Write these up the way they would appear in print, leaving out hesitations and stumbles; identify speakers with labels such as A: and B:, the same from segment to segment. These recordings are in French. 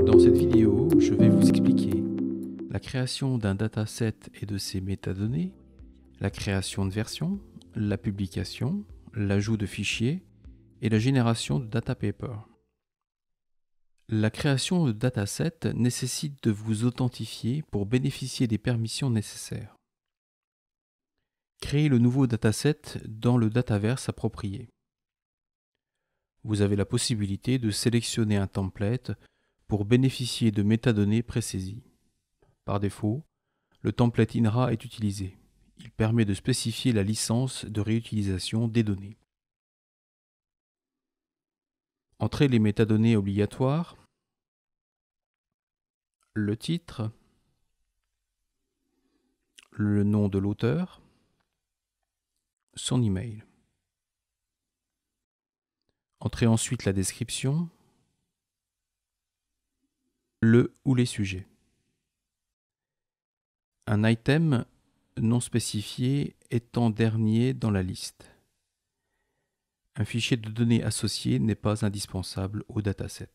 A: Dans cette vidéo, je vais vous expliquer la création d'un dataset et de ses métadonnées, la création de versions, la publication, l'ajout de fichiers et la génération de data paper. La création de dataset nécessite de vous authentifier pour bénéficier des permissions nécessaires. Créez le nouveau dataset dans le Dataverse approprié. Vous avez la possibilité de sélectionner un template pour bénéficier de métadonnées présaisies. Par défaut, le template INRA est utilisé. Il permet de spécifier la licence de réutilisation des données. Entrez les métadonnées obligatoires, le titre, le nom de l'auteur, son email. Entrez ensuite la description, le ou les sujets. Un item non spécifié est en dernier dans la liste. Un fichier de données associé n'est pas indispensable au dataset.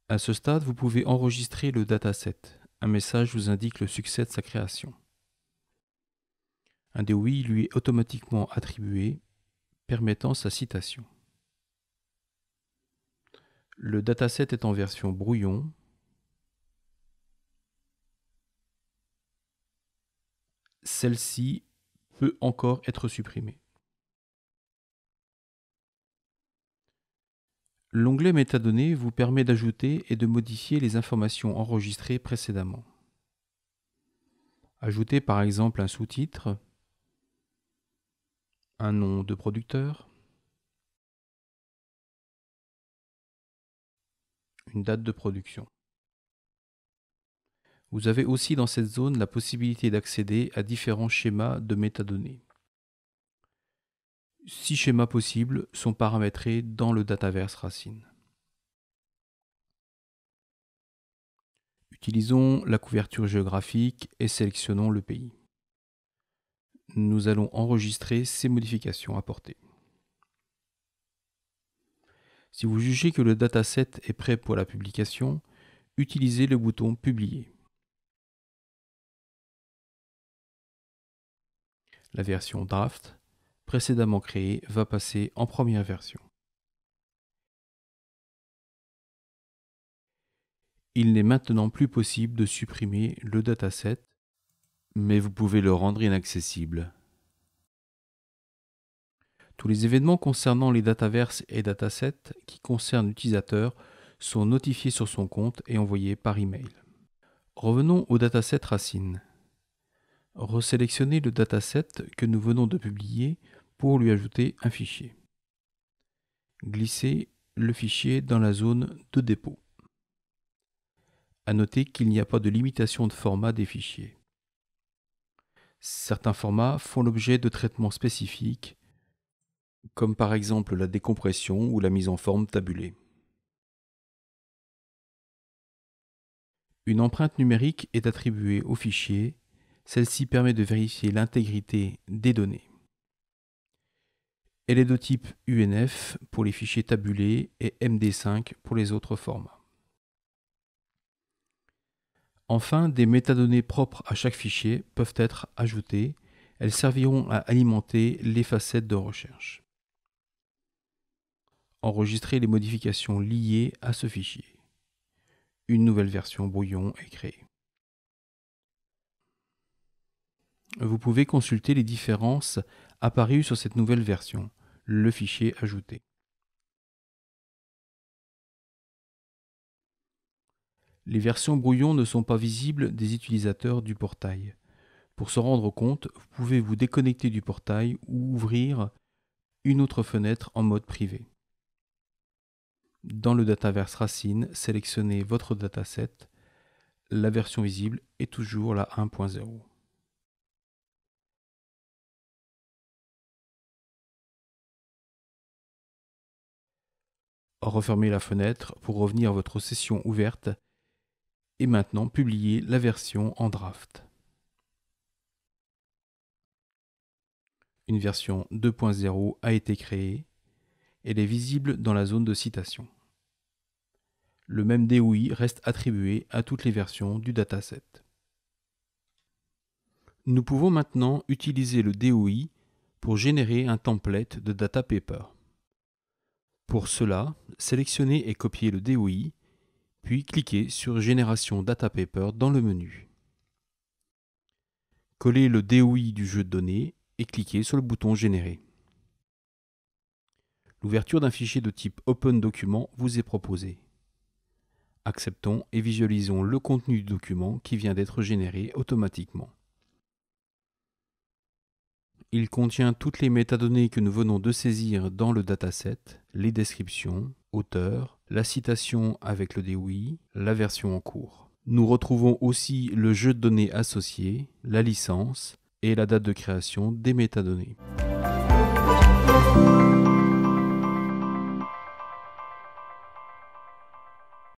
A: À ce stade, vous pouvez enregistrer le dataset. Un message vous indique le succès de sa création. Un DOI lui est automatiquement attribué, permettant sa citation. Le dataset est en version brouillon. Celle-ci peut encore être supprimée. L'onglet métadonnées vous permet d'ajouter et de modifier les informations enregistrées précédemment. Ajoutez par exemple un sous-titre, un nom de producteur, une date de production. Vous avez aussi dans cette zone la possibilité d'accéder à différents schémas de métadonnées. 6 schémas possibles sont paramétrés dans le Dataverse Racine. Utilisons la couverture géographique et sélectionnons le pays. Nous allons enregistrer ces modifications apportées. Si vous jugez que le dataset est prêt pour la publication, utilisez le bouton Publier. La version Draft, précédemment créée, va passer en première version. Il n'est maintenant plus possible de supprimer le dataset, mais vous pouvez le rendre inaccessible. Tous les événements concernant les dataverses et datasets qui concernent l'utilisateur sont notifiés sur son compte et envoyés par email. Revenons au dataset Racine. Resélectionnez le dataset que nous venons de publier pour lui ajouter un fichier. Glissez le fichier dans la zone de dépôt. À noter qu'il n'y a pas de limitation de format des fichiers. Certains formats font l'objet de traitements spécifiques, comme par exemple la décompression ou la mise en forme tabulée. Une empreinte numérique est attribuée au fichier. Celle-ci permet de vérifier l'intégrité des données. Elle est de type UNF pour les fichiers tabulés et MD5 pour les autres formats. Enfin, des métadonnées propres à chaque fichier peuvent être ajoutées. Elles serviront à alimenter les facettes de recherche. Enregistrez les modifications liées à ce fichier. Une nouvelle version brouillon est créée. Vous pouvez consulter les différences apparues sur cette nouvelle version, le fichier ajouté. Les versions brouillon ne sont pas visibles des utilisateurs du portail. Pour se rendre compte, vous pouvez vous déconnecter du portail ou ouvrir une autre fenêtre en mode privé. Dans le Dataverse Racine, sélectionnez votre dataset. La version visible est toujours la 1.0. Refermez la fenêtre pour revenir à votre session ouverte et maintenant publiez la version en draft. Une version 2.0 a été créée. Elle est visible dans la zone de citation. Le même DOI reste attribué à toutes les versions du dataset. Nous pouvons maintenant utiliser le DOI pour générer un template de data paper. Pour cela, sélectionnez et copiez le DOI, puis cliquez sur Génération data paper dans le menu. Collez le DOI du jeu de données et cliquez sur le bouton Générer. L'ouverture d'un fichier de type Open Document vous est proposée. Acceptons et visualisons le contenu du document qui vient d'être généré automatiquement. Il contient toutes les métadonnées que nous venons de saisir dans le dataset, les descriptions, auteur, la citation avec le DOI, la version en cours. Nous retrouvons aussi le jeu de données associé, la licence et la date de création des métadonnées.